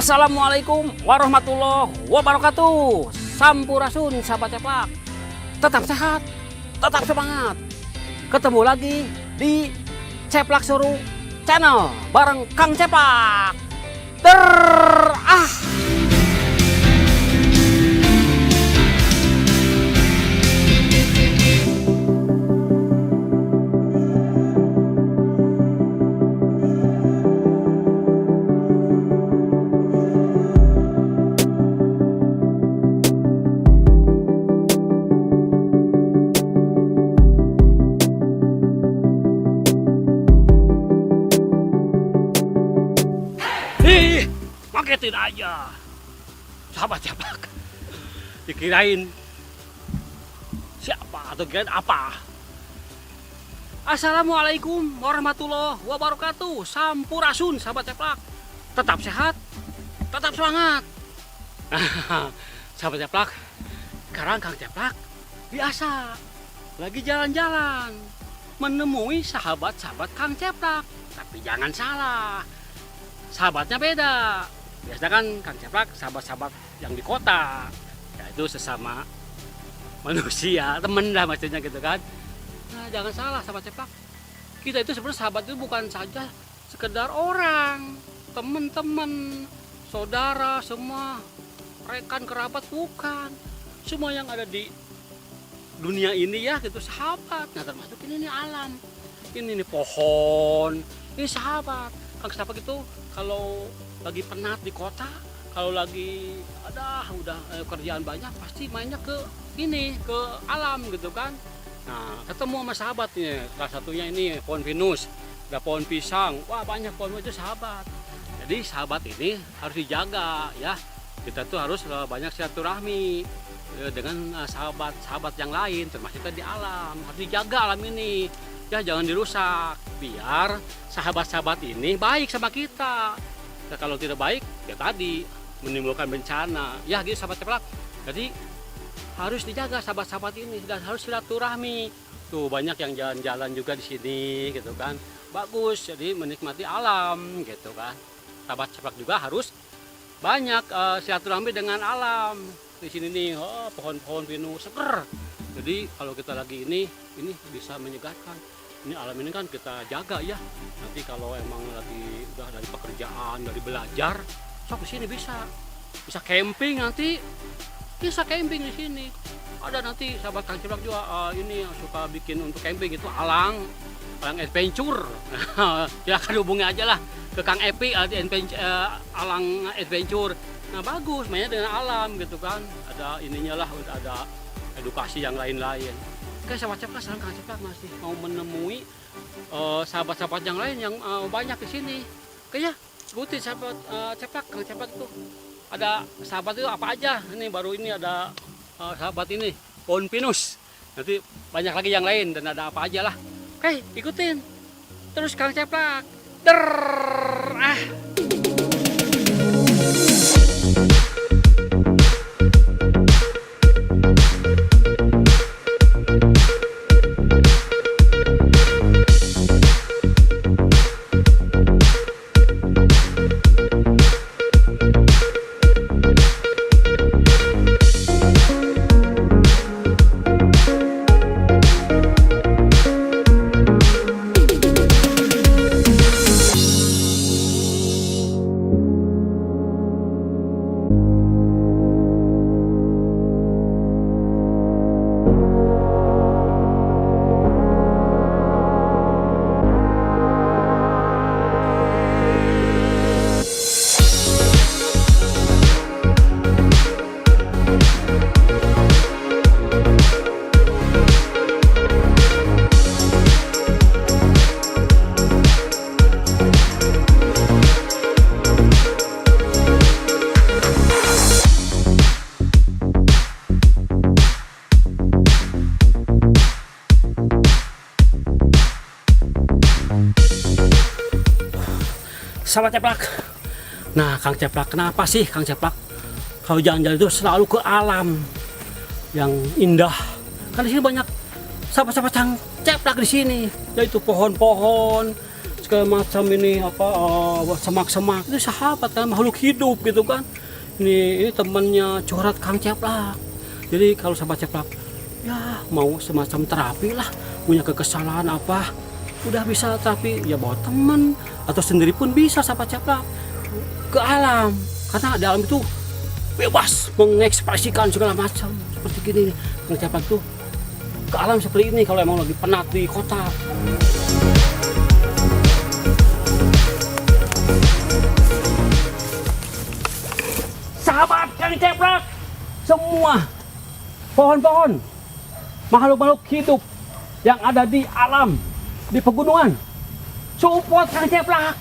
Assalamualaikum warahmatullahi wabarakatuh. Sampurasun sahabat ceplak. Tetap sehat, tetap semangat. Ketemu lagi di Ceplak Seru Channel bareng Kang Ceplak. Ngagetin aja, sahabat ceplak. Dikirain siapa atau kirain apa? Assalamualaikum warahmatullahi wabarakatuh. Sampurasun sahabat ceplak. Tetap sehat, tetap semangat. Sahabat ceplak, sekarang Kang Ceplak biasa lagi jalan-jalan menemui sahabat-sahabat Kang Ceplak. Tapi jangan salah, sahabatnya beda. Biasanya kan Kang Ceplak sahabat-sahabat yang di kota, yaitu sesama manusia, temen lah maksudnya gitu kan. Nah jangan salah sahabat Ceplak, kita itu sebenarnya sahabat itu bukan saja sekedar orang, teman-teman, saudara, semua rekan kerabat, bukan. Semua yang ada di dunia ini ya gitu sahabat. Nah termasuk ini nih alam, ini nih pohon, ini sahabat. Kang Ceplak itu kalau lagi penat di kota, kalau lagi udah kerjaan banyak, pasti mainnya ke ini, ke alam gitu kan. Nah ketemu sama sahabatnya, salah satunya ini pohon pinus, ada pohon pisang, wah banyak pohon itu sahabat. Jadi sahabat ini harus dijaga ya. Kita tuh harus banyak silaturahmi dengan sahabat-sahabat yang lain, termasuk kita di alam, harus dijaga alam ini. Ya jangan dirusak, biar sahabat-sahabat ini baik sama kita. Nah, kalau tidak baik, ya tadi menimbulkan bencana. Ya gitu sahabat ceplak. Jadi harus dijaga sahabat-sahabat ini dan harus silaturahmi. Tuh banyak yang jalan-jalan juga di sini gitu kan. Bagus, jadi menikmati alam gitu kan. Sahabat ceplak juga harus banyak silaturahmi dengan alam. Di sini nih, pohon-pohon pinus seger. Jadi kalau kita lagi ini bisa menyegarkan. Ini alam ini kan kita jaga ya. Nanti kalau emang lagi udah dari pekerjaan, dari belajar, sok di sini bisa camping nanti, bisa camping di sini. Ada nanti sahabat Kang Ceplak juga ini yang suka bikin untuk camping itu alang adventure. Ya kan hubungi aja lah ke Kang Epi alang adventure. Nah bagus mainnya dengan alam gitu kan. Ada ininya lah, ada edukasi yang lain-lain. Oke sahabat Ceplak, sekarang Kang Ceplak masih mau menemui sahabat-sahabat yang lain yang banyak di sini. Oke ya, ikutin sahabat Ceplak. Kang Ceplak itu ada sahabat itu apa aja. Ini baru ini ada sahabat ini pohon pinus. Nanti banyak lagi yang lain dan ada apa aja lah. Oke, ikutin terus Kang Ceplak. Sahabat Ceplak. Nah, Kang Ceplak, kenapa sih Kang Ceplak kalau jalan-jalan itu selalu ke alam yang indah? Karena di sini banyak sahabat-sahabat Kang Ceplak di sini, yaitu pohon-pohon, segala macam ini semak-semak itu sahabat kan, makhluk hidup gitu kan. Ini temannya curhat Kang Ceplak. Jadi kalau sahabat Ceplak ya mau semacam terapi lah, punya kekesalan apa, udah bisa terapi ya bawa teman atau sendiri pun bisa sahabat Ceplak ke alam, karena di alam itu bebas mengekspresikan segala macam seperti gini nih. Kang Ceplak tuh ke alam seperti ini kalau emang lagi penat di kota. Sahabat Kang Ceplak, semua pohon-pohon, makhluk-makhluk hidup yang ada di alam, di pegunungan, support Kang Ceplak,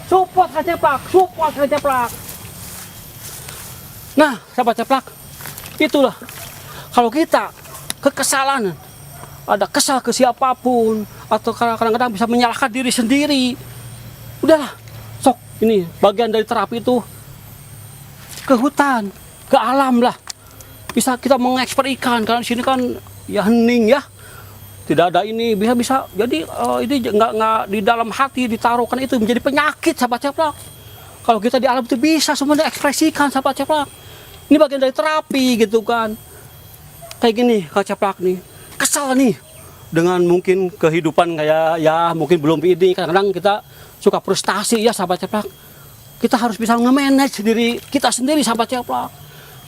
support Kang Ceplak, support Kang Ceplak. Nah, sahabat Ceplak, itulah kalau kita kekesalan, ada kesal ke siapapun, atau kadang-kadang bisa menyalahkan diri sendiri, udahlah, sok ini bagian dari terapi itu ke hutan, ke alam lah, bisa kita mengekspor ikan, karena di sini kan ya hening ya, tidak ada ini, bisa jadi ini nggak di dalam hati ditaruh, kan itu menjadi penyakit sahabat Ceplak. Kalau kita di alam itu bisa semuanya ekspresikan sahabat Ceplak, ini bagian dari terapi gitu kan. Kayak gini Kang Ceplak nih, kesal nih dengan mungkin kehidupan kayak ya mungkin belum ini, kadang-kadang kita suka frustasi ya sahabat Ceplak. Kita harus bisa nge-manage diri kita sendiri sahabat Ceplak.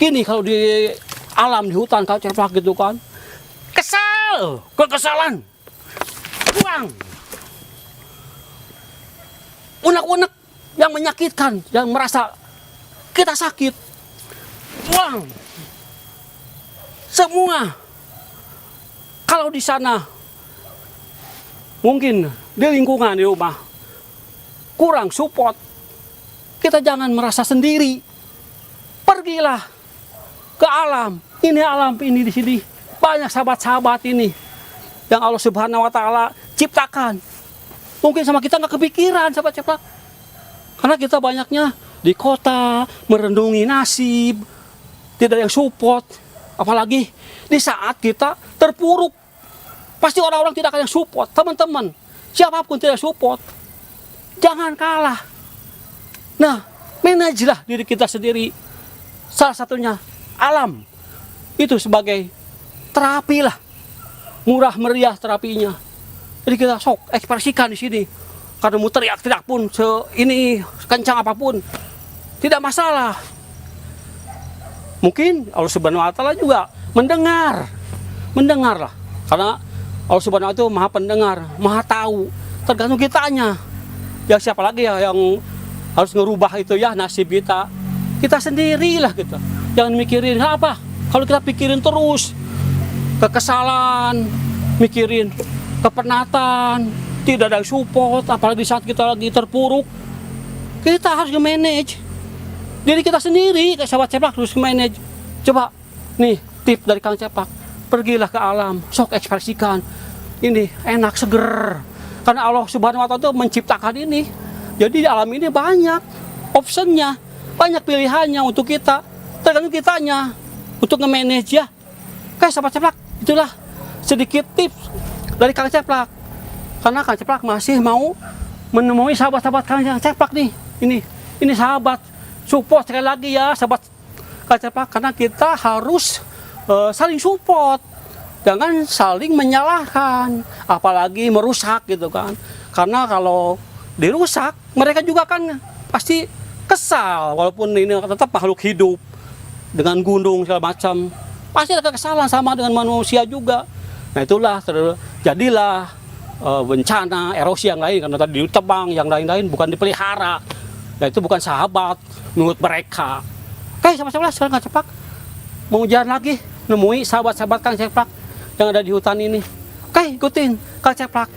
Gini kalau di alam, di hutan Kang Ceplak gitu kan, kesal, kekesalan, buang, unek-unek yang menyakitkan, yang merasa kita sakit, buang. Semua. Kalau di sana mungkin di lingkungan di rumah kurang support, kita jangan merasa sendiri. Pergilah ke alam. Ini alam ini di sini banyak sahabat-sahabat ini yang Allah Subhanahu wa taala ciptakan. Mungkin sama kita nggak kepikiran sahabat Ceplak. Karena kita banyaknya di kota merenungi nasib, tidak ada yang support. Apalagi di saat kita terpuruk, pasti orang-orang tidak akan yang support. Teman-teman, siapapun tidak support, jangan kalah. Nah, manajelah diri kita sendiri. Salah satunya alam itu sebagai terapi lah, murah meriah terapinya. Jadi kita sok ekspresikan di sini. Karena mau teriak-teriak pun ini kencang apapun tidak masalah. Mungkin Allah Subhanahu wa taala juga mendengar lah. Karena Allah Subhanahu wa taala itu Maha Pendengar, Maha Tahu. Tergantung kitanya. Ya siapa lagi ya yang harus ngerubah itu ya nasib kita. Kita sendirilah kita. Jangan mikirin apa. Kalau kita pikirin terus kekesalan, mikirin kepenatan, tidak ada support, apalagi saat kita lagi terpuruk, kita harus nge-manage diri kita sendiri. Kayak sahabat Ceplak harus manage. Coba nih tip dari Kang Ceplak, pergilah ke alam, sok ekspresikan. Ini enak, seger. Karena Allah Subhanahu wa taala itu menciptakan ini. Jadi di alam ini banyak optionnya, banyak pilihannya untuk kita. Tergantung kitanya untuk nge-manage ya. Kayak sahabat Ceplak, itulah sedikit tips dari Kang Ceplak. Karena Kang Ceplak masih mau menemui sahabat-sahabat Kang Ceplak nih. Ini sahabat. Support sekali lagi ya sahabat Kang Ceplak, karena kita harus saling support, jangan saling menyalahkan, apalagi merusak gitu kan. Karena kalau dirusak mereka juga kan pasti kesal, walaupun ini tetap makhluk hidup dengan gunung segala macam, pasti ada kesalahan sama dengan manusia juga. Nah itulah terjadilah bencana erosi yang lain, karena tadi ditebang, yang lain-lain bukan dipelihara. Nah itu bukan sahabat menurut mereka. Oke, sama-sama sekarang Kang Ceplak mau jalan lagi, nemui sahabat-sahabat Kang Ceplak yang ada di hutan ini. Oke, ikutin Kang Ceplak.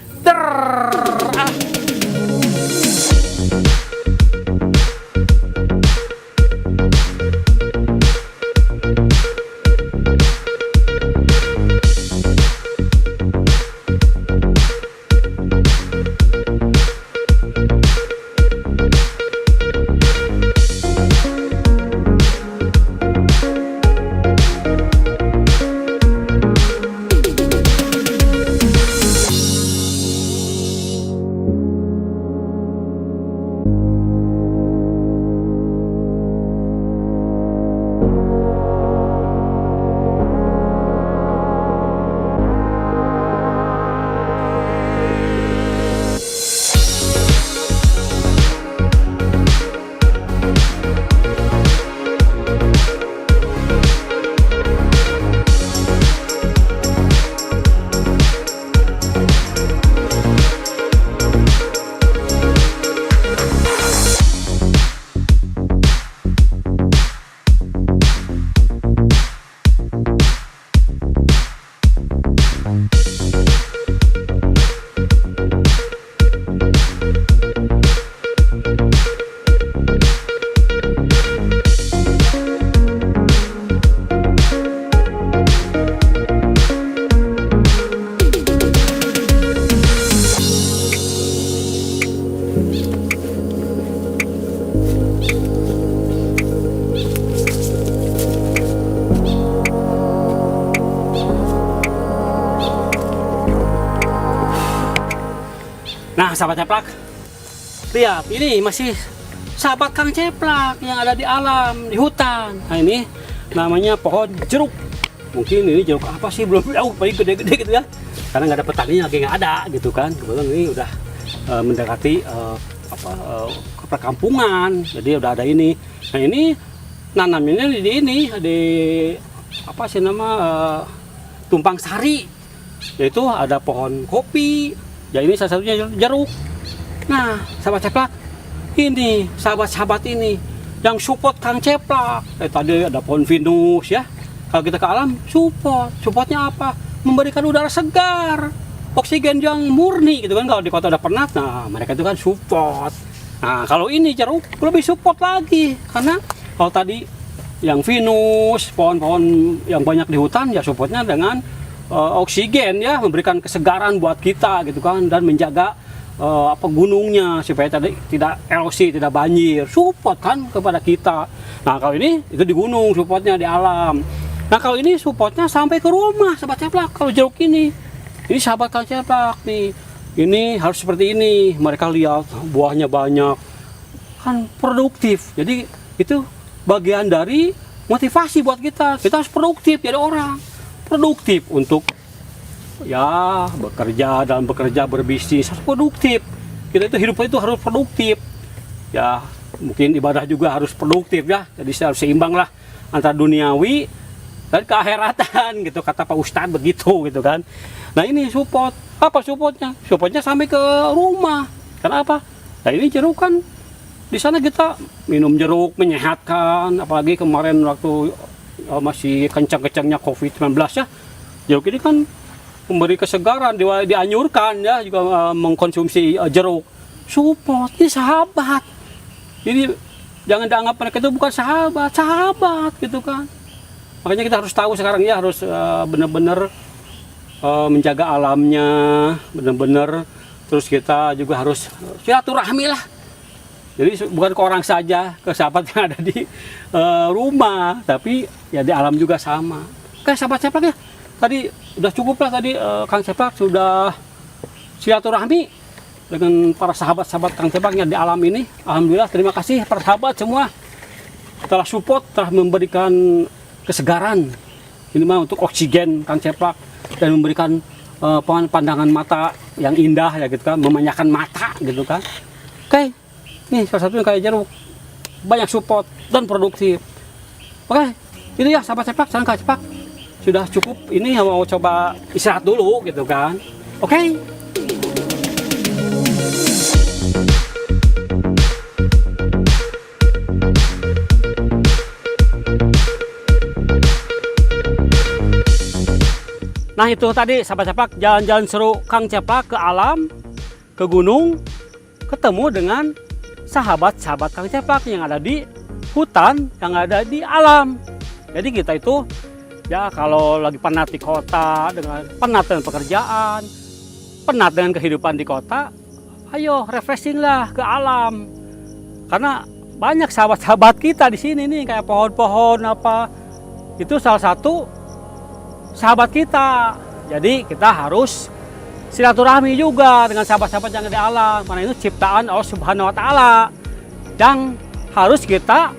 Nah, sahabat ceplak, lihat ini masih sahabat Kang Ceplak yang ada di alam, di hutan. Nah, ini namanya pohon jeruk. Mungkin ini jeruk apa sih, belum tahu, paling gede-gede gitu ya. Karena nggak ada petaninya, lagi nggak ada gitu kan. Kebetulan ini udah mendekati ke perkampungan, jadi udah ada ini. Nah, ini nanamnya di ini, di apa sih nama, tumpang sari, yaitu ada pohon kopi. Ya ini salah satunya jeruk. Nah, sahabat ceplak, ini sahabat-sahabat ini yang support Kang Ceplak. Tadi ada pohon pinus ya. Kalau kita ke alam, supportnya apa? Memberikan udara segar, oksigen yang murni gitu kan. Kalau di kota ada penat, nah mereka itu kan support. Nah, kalau ini jeruk lebih support lagi, karena kalau tadi yang pinus, pohon-pohon yang banyak di hutan, ya supportnya dengan oksigen ya, memberikan kesegaran buat kita gitu kan, dan menjaga gunungnya supaya tidak erosi, tidak banjir, support kan kepada kita. Nah, kalau ini itu di gunung supportnya, di alam. Nah, kalau ini supportnya sampai ke rumah sahabat ceplak. Kalau jeruk ini sahabat Kang Ceplak nih, ini harus seperti ini. Mereka lihat buahnya banyak, kan produktif. Jadi itu bagian dari motivasi buat kita. Kita harus produktif jadi orang. Produktif untuk ya bekerja, dalam bekerja, berbisnis harus produktif. Kita itu hidup itu harus produktif. Ya mungkin ibadah juga harus produktif ya. Jadi harus seimbang lah antara duniawi dan keakhiratan gitu, kata Pak Ustadz begitu gitu kan. Nah, ini support. Apa supportnya? Supportnya sampai ke rumah. Kenapa? Nah, ini jeruk kan, di sana kita minum jeruk menyehatkan. Apalagi kemarin waktu masih kencang-kencangnya COVID-19 ya, jeruk ini kan memberi kesegaran, dianjurkan ya juga mengkonsumsi jeruk. Support, ini sahabat. Jadi jangan dianggap mereka itu bukan sahabat gitu kan. Makanya kita harus tahu sekarang ya, harus benar-benar menjaga alamnya, benar-benar. Terus kita juga harus silaturahmi lah. Jadi bukan ke orang saja, ke sahabat yang ada di rumah, tapi ya di alam juga sama. Oke sahabat ceplak ya, tadi udah cukup lah tadi Kang Ceplak sudah silaturahmi dengan para sahabat-sahabat Kang Ceplak yang di alam ini. Alhamdulillah, terima kasih para sahabat semua telah support, telah memberikan kesegaran ini mah untuk oksigen Kang Ceplak, dan memberikan pandangan mata yang indah ya gitu kan, memanjakan mata gitu kan. Oke, nih salah satunya kayak jeruk, banyak support dan produktif. Oke, itu ya sahabat Ceplak, salam Kang Ceplak. Sudah cukup, ini mau coba istirahat dulu gitu kan. Oke. Nah, itu tadi sahabat Ceplak, jalan-jalan seru Kang Ceplak ke alam, ke gunung, ketemu dengan sahabat-sahabat Kang Ceplak yang ada di hutan, yang ada di alam. Jadi kita itu ya kalau lagi penat di kota, penat dengan pekerjaan, penat dengan kehidupan di kota, ayo refreshing lah ke alam. Karena banyak sahabat-sahabat kita di sini nih, kayak pohon-pohon apa, itu salah satu sahabat kita. Jadi kita harus silaturahmi juga dengan sahabat-sahabat yang ada di alam, karena itu ciptaan Allah Subhanahu wa Ta'ala yang harus kita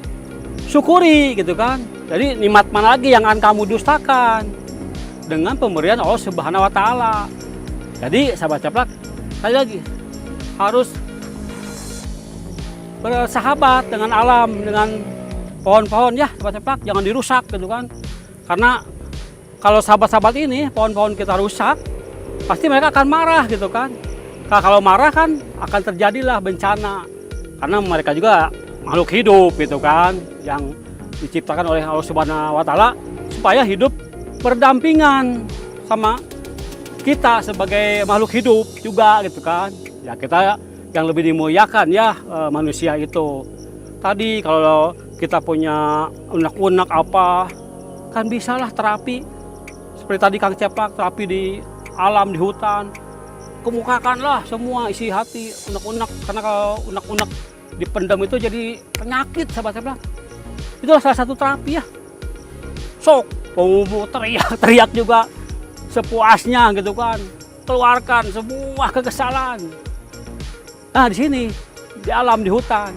syukuri gitu kan. Jadi nikmat mana lagi yang akan kamu dustakan dengan pemberian Allah Subhanahu wa Ta'ala. Jadi sahabat Ceplak, sekali lagi harus bersahabat dengan alam, dengan pohon-pohon ya sahabat Ceplak, jangan dirusak gitu kan. Karena kalau sahabat-sahabat ini pohon-pohon kita rusak, pasti mereka akan marah gitu kan. Kalau marah kan akan terjadilah bencana, karena mereka juga makhluk hidup gitu kan, yang diciptakan oleh Allah Subhanahu wa Ta'ala supaya hidup berdampingan sama kita sebagai makhluk hidup juga gitu kan. Ya kita yang lebih dimuliakan ya manusia itu. Tadi kalau kita punya unek-unek apa, kan bisalah terapi. Seperti tadi Kang Ceplak terapi di alam, di hutan. Kemukakanlah semua isi hati unek-unek, karena kalau unek-unek dipendam itu jadi penyakit sahabat Ceplak. Itulah salah satu terapi ya. Sok, mau teriak juga sepuasnya gitu kan. Keluarkan semua kekesalan. Nah di sini, di alam, di hutan,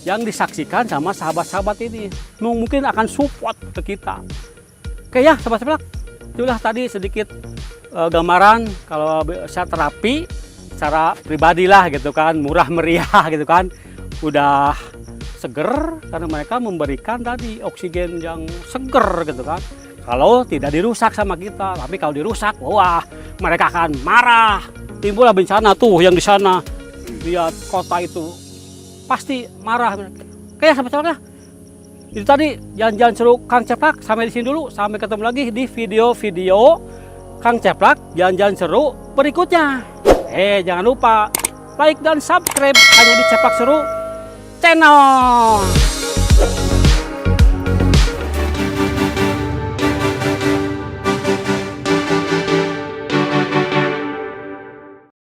yang disaksikan sama sahabat-sahabat ini mungkin akan support ke kita. Oke ya sahabat-sahabat, itulah tadi sedikit gambaran kalau saya terapi secara pribadi lah gitu kan, murah meriah gitu kan, udah seger karena mereka memberikan tadi oksigen yang seger gitu kan. Kalau tidak dirusak sama kita, tapi kalau dirusak, wah mereka akan marah, timbullah bencana tuh yang di sana. Lihat kota itu pasti marah. Oke ya sahabat-sahabat ya, itu tadi jalan-jalan seru Kang Ceplak. Sampai di sini dulu, sampai ketemu lagi di video-video Kang Ceplak jalan-jalan seru berikutnya. Jangan lupa like dan subscribe hanya di Ceplak Seru Channel.